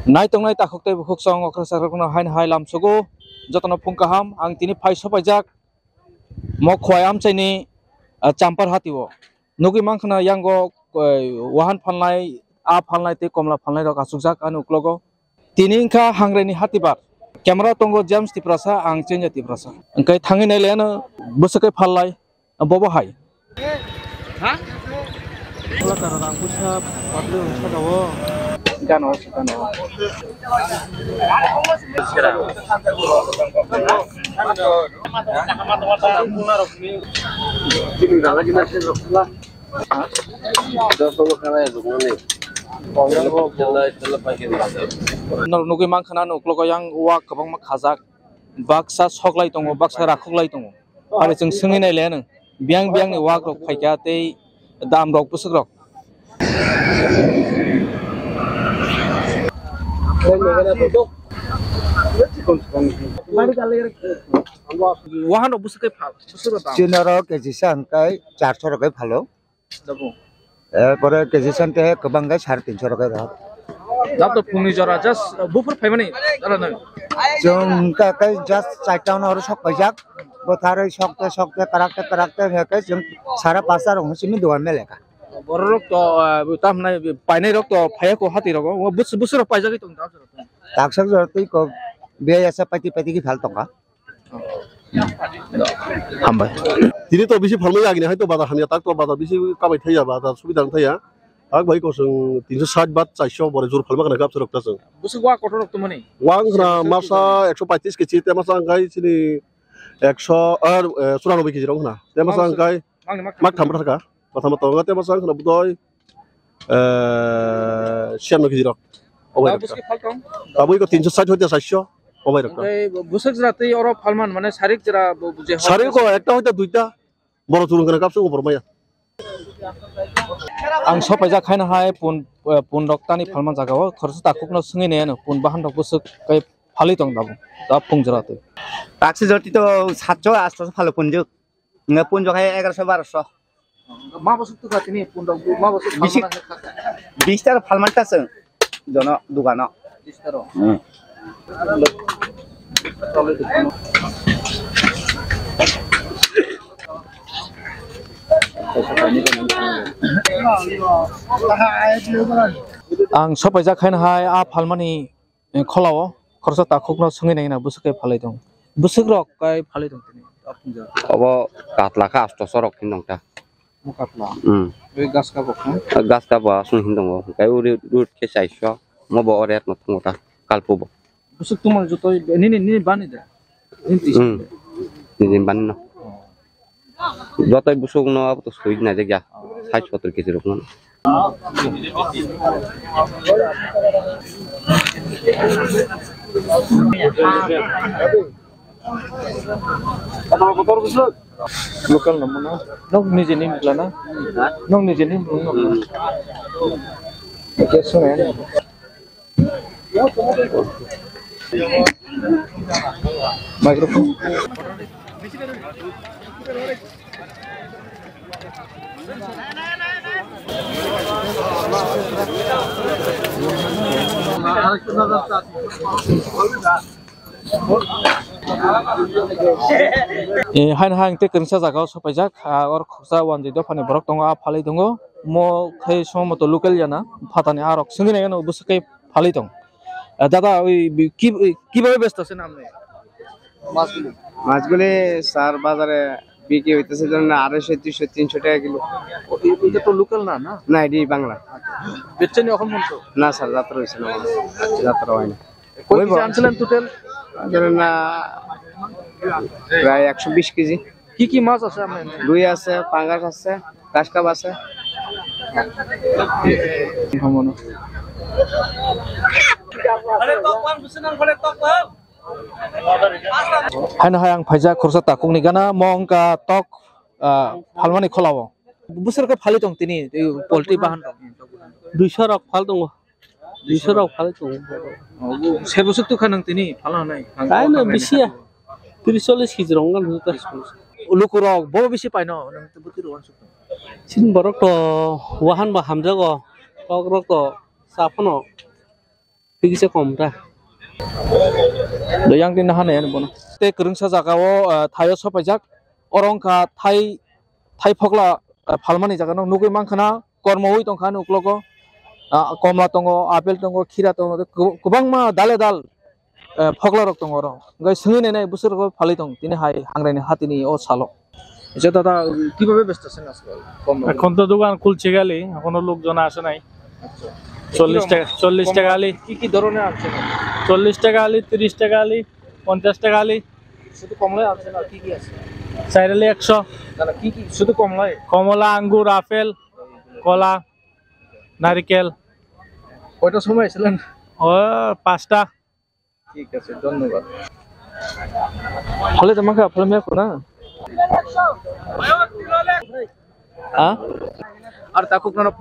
Naitong nai takok tei bukhuk song okra sakrakno hain hai lam sugo jotono phungkaham ang tini phai sopaijak mo khwayam chaini champar hatiwo nugi mangkhana yango wahan phalnai a phalnai tei komla phalnai rok asukjak ani uklogo tini ingkha hangraini hatibar camera tongo James Tiprasa ang chenja Tiprasa engkai thangi nai leno busakai phalai bobo hai ha ola karang pusap padlu sadawo gano gano nugi mangkhana nuklogo yang wa kabang khajak baksa soklai tongo baksa rakhuklai tongo ari jeng swngi nai leno biang biang ni wa rok phaika tei dam rok pusuk rok wahan busukai phal Chinaro kejisan kai 400 টাকায় ভালো এরপরে কেজিসান তে কবাঙ্গাই 350 টাকায় রাখ দাম তো funny জরা just বুফুর ফাইমানি দাঁড়ানো जों काकाय जास्ट चाइटाउन और सब पैजाक बोथारै सकते सकते कराकते हेकै जों 5.5 हसिमि दुवान मेलेका बर रक तो तामनाय पाइनाय रक तो फायाको हाति रक बुसुर पाइजाकै तो ताकसक जरतै को बे ऐसा पाति की फाल तंगा हामबाय दिनै तो बेसे फालमै आगिने हाय तो बाजार हानिया ताक तो बाजार बेसे काबाय थाया बाजार सुबिदा थाया आग भाई को जों 360 बात 400 बरे जुर फालमा गना गाब सरकता जों बुसुवा कट रक तो मनि वांगरा मासा 135 केजि ते मासा गाय सिनि 100 और 94 केजि रंगना ते मासा गाय माक थाम थाका बाथामा तो ते मासा खना बुदय 96 केजि रक ओबाय बुसुके फालतं बाबुइ को 360 होते 400 ओबाय रक बुसुक जरातै और फालमान माने सारिक जरा बुजे सारिक को एकटा होते दुइटा बरो जुर गना गाब सो बरमाया आं सपाइजा खायनो हाय पुन रक्तानि फालमान जागाव खरस ताकुकनो सङिनेनो पुन बाहान रक बुसुक कै फालि दं दाबो दा फुंजराते ताक्सि जरति तो 700 800 फालो पुनजो न पुनजो खाय 1100 1200 मा बुसुक तो खातिनि पुन रक मा बुसुक 20 टार फालमानटा जों जन दुगानो 20 टार आं सपाइजा खायनो हाय आ फालमानि खलाव खरस ताकुकनो सङिनेना बुसुकै फालै दं बुसुक रक कै फालै दं तिनि आपुंजा अब कातलाखा 800 रक हिनंता मुकातला बे गासका बखन गासका बा सुन हिनदंगो कै उरि रुट के 400 मबो arete नथंगोता कालपुबो busuk tumal joto ni bani da inti ni banno jotoy busuk no ab to suij na jega 60 KG রকম lokal namanya nok nije nim plana nok nije nim kesunen microphone hain hain te kerja jaga sopajak or khoksa wan jido phane borok tongo a phalai dongo mo khai somoto local jana phatani arok singine no busakai phalai tong দাদা ওই কিভাবে ব্যস্ত আছেন আপনি মাছগুলি sir বাজারে বিক্রি হইতেছে জন্য 250 300 টাকা কিলো এটা তো লোকাল না না না এডি বাংলা বেচছেন এখন বলতো না স্যার যাত্রা হইছে না যাত্রা হয় না কই কেজি আনছিলেন টোটাল ধরেন না প্রায় 120 কেজি কি মাছ আছে আপনার রুই আছে পাঙ্গাস আছে কাশকাপ আছে ভমনো hain hayang phaija khorsa takung ni gana mongka tok phalmani kholawo busur ka phali tong tini poultry bahan 200 rok phal dong 200 rok phal dong se busuk tu khanang tini phala nai kai na bisia 30 kg rong gan ta ulukurok bo bisi paino nang butir wan suk sin borok to wahan ba hamja go tok rok to sapono Pigisa komta. The young din hane an bon te krungsa jagao thayo sapajak orongka thai phokla phalmani jaga no nugui mangkhana kormoi tongkha nuklogo komla tongo apel tongo khira tongo kubangma dale dal phokla rok tongo ro gai sungui nei busur ko phali tong tini hai hangraini hatini o salo এটা দাদা কিভাবে ব্যস্ত আছেন আজকে এখন তো দোকান খুলছে গেলে এখনো লোকজন আসে নাই 40 টাকা আলি কি কি ধরনের আনছেন 40 টাকা আলি 30 টাকা আলি 50 টাকা আলি শুধু কমলাই আনছেন আর কি কি আছে চাইরালি 100 দাদা কি কি শুধু কমলাই কমলা আঙ্গুর আপেল কলা নারকেল কয়টা সময় ছিলেন ও 5টা ঠিক আছে ধন্যবাদ ফলে তোমাকে ফলে মে কোনা আর তা খুব না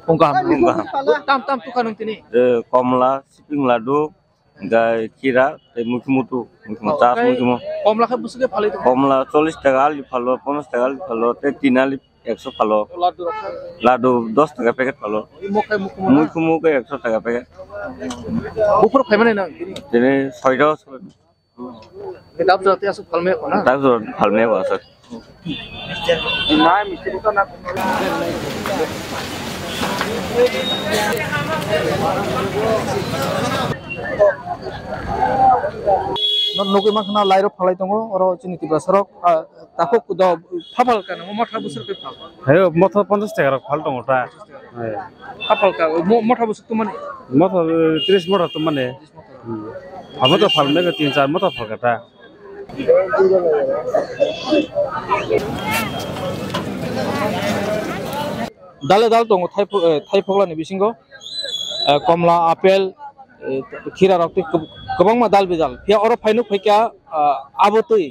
pungkaham tam tukanung tini কমলা সিপিং লাডু গাই কিরা মুখি চাষ মুখি komla khe busuke phalai to কমলা 40 টাকা আলি ভালো 50 টাকা আলি ভালো তিন আলি 100 ভালো ladu rakha লাডু 10 টাকা প্যাকেট ভালো মুখি 100 টাকা প্যাকেট bufur phaimane na তিনি 6টা kitab jate asu phalme kona তারপর ভালমে আছে na mistri to na nukui makhna lairo phalai tongo oro chini tibra sarok takok do phapal kana motha busur ke phal হ্যাঁ মথা 50 টাকা ফাল টংটা phapal ka motha busur to mane মথা 30 মোটা তো মানে আমি তো ফাল মে 3-4 মোটা ফালকাটা dale dal tongo thai phokla ni bisingo komla apel khira rok te gobang ma dal bidal pia oro phainu phaikya abotui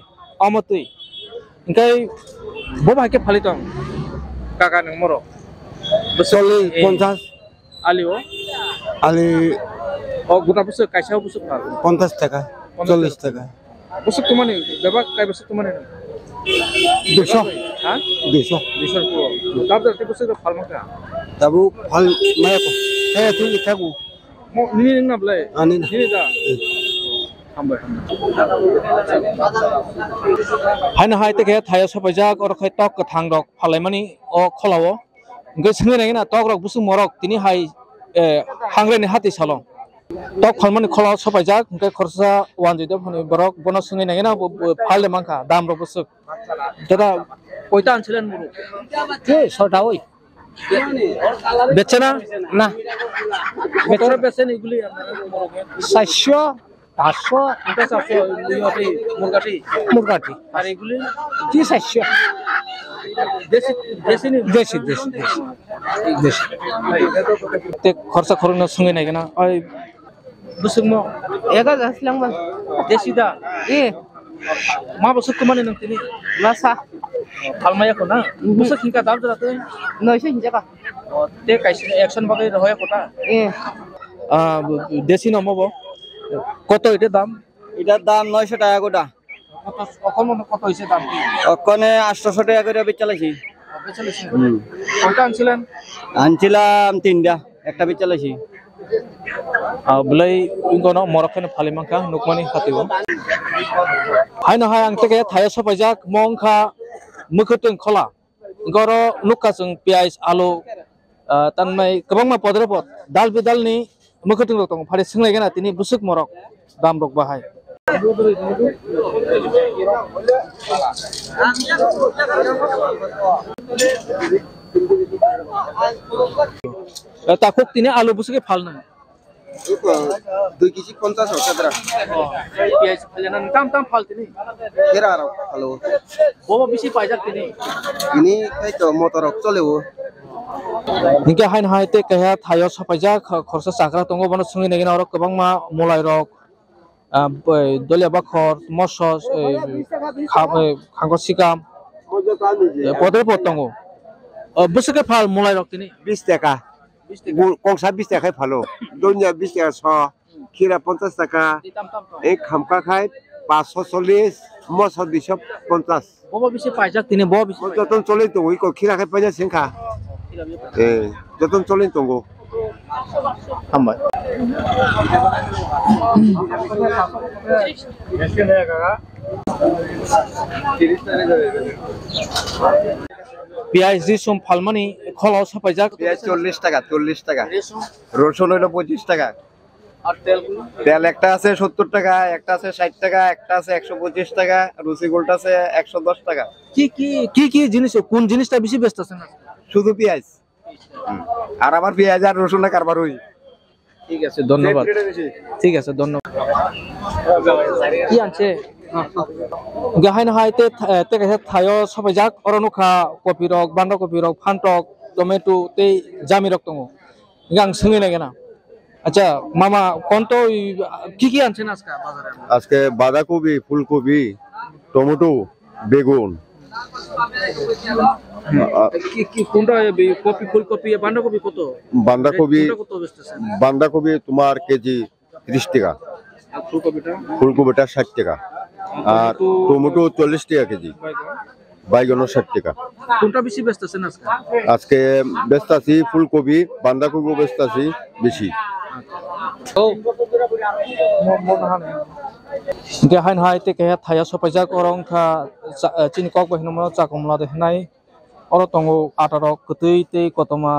amotui ingkai bo bhaike phalitong kaka nang moro 50 alio আলি o guta busu kaisa busu phal 50 টাকা 40 টাকা busu tumani beba kai busu tumani 200 ha 200 bisor ko dabdar te busu phal maka তাবু ভাল মায়া কো হ্যাঁ তুই লিখাগু mo ni na blai আনি ni da haina hai te ke thaya sapajak or khai tok ka thang rok phalaimani o kholawo ngai singe nai na tok rok busu morok tini hai hangreni hati salong tok phalmani khola sapajak ngai khorsa 1 jide phani borok bono singe nai na phale mangka dam rok busu dada koita anchilen muru ke sota oi বেচে না না বেচে বেচে এগুলি 400 500 এটা 400 মুরগাটি আর এগুলি কি 400 দেশি দেশি দেশি দেশি দেশি তে খরচা খরচ সঙ্গে নাই না ওই বুসুমো এগা আসলাম দেশি দা এ মা বসু কমানে নং তিনি Lhasa halmaya ko na busa kinka dal jate noise hinjaka te kaise action bagai roya kota desi nomobo koto ite dam এটার দাম 900 টাকা গোটা অকল কত হইছে দাম কি ওখানে 800 টাকা করে বেচালাইছি বেচলেছে কয়টা আনছিলেন আনছিলাম 3টা একটা বেচালাইছি belai ingono morokene phalimangka nukmani khatibo haina hai angteke thaya sapajak mongkha mukhutung khola goro nukka chung piais alu tanmai kabangma podrepot dal bidal ni mukhutung rok tong phari singlai gena tini busuk morok dam rok bahai takuk tini alu busuke phalna 2 KG 50 টাকা piais phalenan tam phal tini এরা আর ভালো bobo bisi paijak tini ini এই তো মোটরক চলেও Hingga hain hai te kaya thayo sapajak khorsa sakra tongo bono sungi negina orok kabangma molai rok dolia bakhor mosos khangko sikam podre potongo busuke phal molai rok tini 20 টাকা কংসা 20 টাকায় ভালো দুনিয়া 20 টাকা 100 খিরা 50 টাকা এই খামকা খাই 540 মস 250 bobo bisi paijak tini bobo bisi যতন চলে তো ওই খিরা খাই পাইনা সিংখা যতন চলে তো हामबाय পিঁয়াজ রিসুম ফালমানি খলাও সাপাইজাক পেঁয়াজ 40 টাকা 40 টাকা রসুন হলো 25 টাকা আর তেলগুলো তেল একটা আছে 70 টাকা একটা আছে 60 টাকা একটা আছে 125 টাকা রুচি গোল্ড আছে 110 টাকা কি জিনিস কোন জিনিসটা বেশি ব্যস্ত আছেন শুধু পেঁয়াজ আর আমার পেঁয়াজ আর রসুনের কারবার হই ঠিক আছে ধন্যবাদ ঠিক আছে ধন্যবাদ কি আনছে গাহাইন হাইতে তেকে থায়ো সবাইজাক অরনুখা কপি রক বান্ডা কপি রক ফান্টক টমেটো তে জামি রক দङ গাং সঙ্গে নাগে না আচ্ছা মামা কোনটো কি আনছেন আজকে বাজারে আজকে বাঁধাকপি ফুলকপি টমেটো বেগুন কি কোনটা কপি ফুলকপি বান্ডাকপি কত বাঁধাকপি কত বেচতেছেন বাঁধাকপি তোমার কেজি 30 টাকা আর ফুলকপিটা ফুলকপিটা 60 টাকা আর টমেটো 40 টাকা কেজি বাইগনও 60 টাকা কোনটা বেশি বেচতেছেন আজকে আজকে বেচতাছি ফুলকপি বাঁধাকপিও বেচতাছি বেশি gahain hai te ke thaya sopaja korong kha chini kok bahino chakomla de nai oro tongo ata rok kutui te kotoma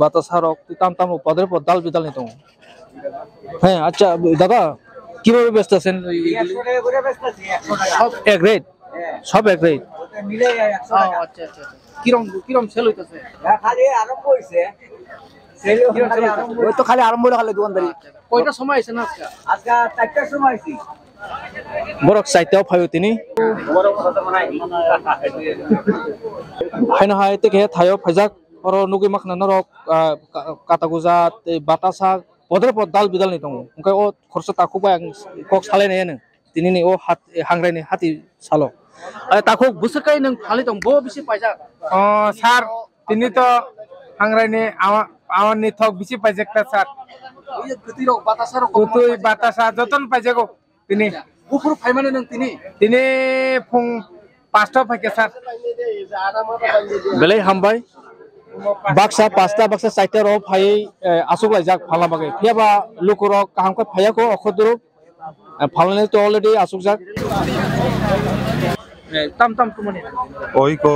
batasa rok tam tam upadre pod dal bidal ni tongo হ্যাঁ আচ্ছা দাদা কিভাবে ব্যস্ত আছেন সব এক rate সব এক রেট মিলে 100 টাকা আচ্ছা আচ্ছা কিরম সেল হইতাছে খালি আরম্ভ হইছে সেল ওই তো খালি আরম্ভ হলো খালি দোকানদারি কয়টা সময় আছে না আজকে 4টার সময় আছি বরক সাইতেও ফাইও তিনি হাইনা হাই তেকে থায়ো ফাইজাক অর নুগি মাখনা নরক কাটাগুজা বাতাসা পদরে পদ দাল বিদাল নি দङ ओमफ्राय ও খরচা তাকুবাय आं কক সালাयनायानो दिनैनि ও हात हांग्रायनि हाति सालो ताखौ बोसोरखाय नों फालि दं बो बिसि पाइजाक স্যার তিনি তো হাংরাইনি আমারনি থক বেশি পাইজাকটা স্যার গতি রক বাতাসা রক তুই বাতাসা যতন পাইজাগো তিনি গুফুর ফাইমানে নং তিনি ফুং 5টা ফাইকে স্যার বেলাই हामबाय baksa pasta baksa saita ro phai asuk laijak phala bagai phiaba lukurok kaham ka phaya ko okhodro phalne to already asuk jak tam tumani Oi ko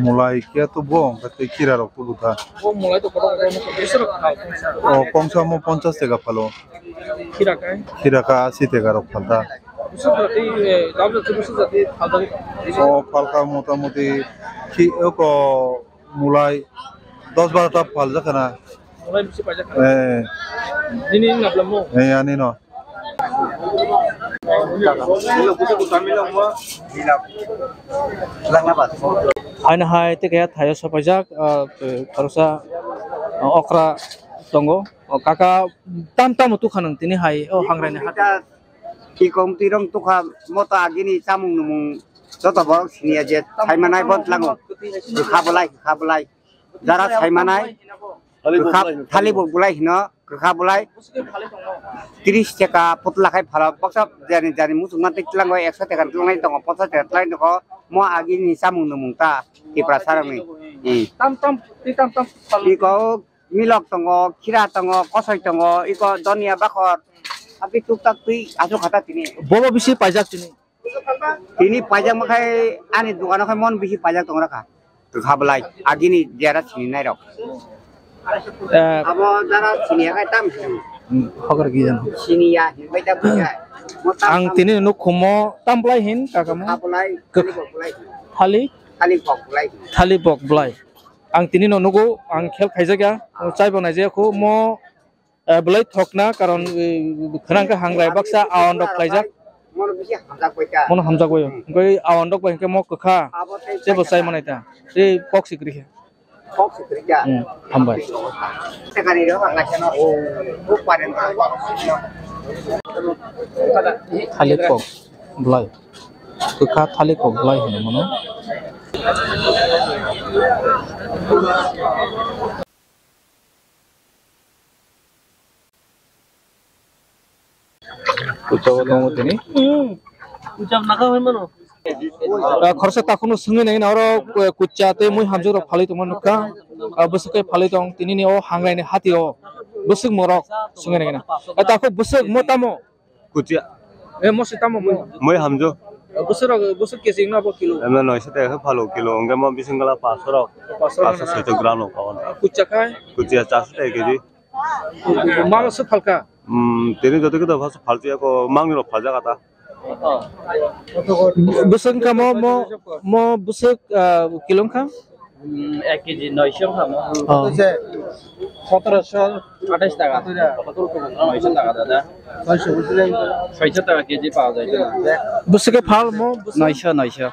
mulai kia tu bong kate kira rok tu lutha. o mulai to korok ko besar khai O komsa mo 50 টাকা palo. kira kai Kira ka 80 টাকা rok phalta. besar jati dab jati besar jati phaldari O phalka motamoti ki ko mulai 10-12টা ফল জানা mulai bisi pajak ini ngablam mo ani no haina hai te kaya thayo sapajak karosa okra tongo kaka tam tu khanang tini hai o hangraine hat কি কম তিরং তুখা মতো আগিনি চামুং নুমুং যত বড় সিনিয়া যে ছাইমানাই বদলাঙো খাবলাই যারা ছাইমানাই থালি বলাই হিন গোখা বলাই 30 টাকা পুতলা খাই ভালো পক্সা জানি মুসুমান টিকলাঙ্গ 100 টাকা তুলাই দङ 50 টাকা তুলাই দङ म আগিনি চামুং নুমুং তা কি প্রাসারনি tam কি কও মিলক দङ খিরা দङ কসই দङ ইক দনিয়া বাখর আপনি টুকটাক তুই আসো খাতা তিনি bobo bisi pajak তিনি পাইজাক মাখাই আনি দোকান খাই মন বেশি পাইজাক দङ রাখা খাবলাই আগিনি যারা চিনি নাই রক আবো যারা চিনিয়া খাই তাম hogar gi jano চিনিয়া হিবাইতা বুঝায় ang tini nu khumo tamplai hin kakamo খাবলাই thali বকলাই thali bok blai ang tini no nugo ang khel khaijaga chai bonai je khu mo blai thokna karon khrang ka hangrai baksa awandok klaijak মন বেশি হামজা কইতা mon hamja goyo ngoi awandok bai ke mo kha je bosai manai ta ei pok sikri he ফক সিকরিকা hambai সেখানে রে বাংলা কেন ও খুব পারেন thali pok blai kha thali pok blai hono mono ucapan kamu ini উচাপ নাখা হয় মানো খরচা তাকুনো সঙ্গে নাই নাও কুচ্চাতে মুই হামজুর ফালি তোমার নুকা বসকে ফালি দং তিনি ও হাংরাইনি হাতি ও busuk morok sungai nengena eta aku busuk mo tamo কুচিয়া mosi tamo mo মই হামজো busuk kesing na po kilo এমন 900 টাকা ভালো কিলো অঙ্গে মই বিসিংলা 500 560 গ্রাম পাওয়া kucakai কুচিয়া 400 টাকা কেজি mama su falka তিনি যত কথা ভাষ ফালতু এক মাংনি ফাজা কথা busuk kamo mo busuk kilong kam 1 KG 900 খাম 1728 টাকা 900 টাকা দাদা 600 টাকা কেজি পাওয়া যায় busuk fal mo 900